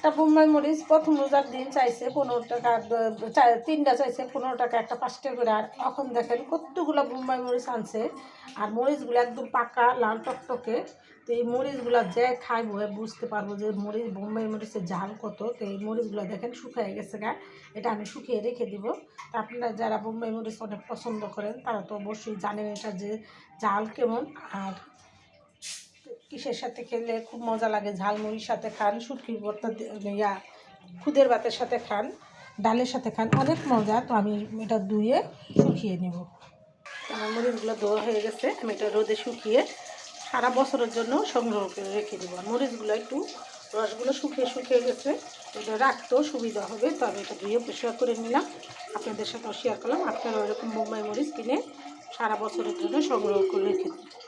একটা বোম্বাই মরিচ প্রথম রোজার দিন চাইছে 15 টাকা, তিনটা চাইছে 15 টাকা, একটা 5 টাকা করে। আর এখন দেখেন কতগুলো বোম্বাই মরিচ আনছে, আর মরিচগুলো একদম পাকা লাল টকটকে। তো এই মরিচগুলো যে খাইব বুঝতে পারবো যে বোম্বাই মরিচের ঝাল কত। তো এই মরিচগুলো দেখেন শুকিয়ে গেছে গা, এটা আমি শুকিয়ে রেখে দিব। তা আপনারা যারা বোম্বাই মরিচ অনেক পছন্দ করেন তারা তো অবশ্যই জানেন এটা যে ঝাল কেমন, আর কিসের সাথে খেলে খুব মজা লাগে। ঝালমুড়ির সাথে খান, শুটকির ভর্তা খুদের ভাতের সাথে খান, ডালের সাথে খান, অনেক মজা। তো আমি এটা ধুয়ে শুকিয়ে নেব। আমার মরিচগুলো ধোয়া হয়ে গেছে, আমি এটা রোদে শুকিয়ে সারা বছরের জন্য সংগ্রহ করে রেখে দেবো। আর মরিচগুলো একটু রসগুলো শুকিয়ে গেছে, এটা রাখতেও সুবিধা হবে। তো আমি এটা ধুয়ে পরিষ্কার করে নিলাম, আপনাদের সাথেও শেয়ার করলাম। আপনারা ওইরকম বোম্বাই মরিচ কিনে সারা বছরের জন্য সংগ্রহ করে রেখে দিন।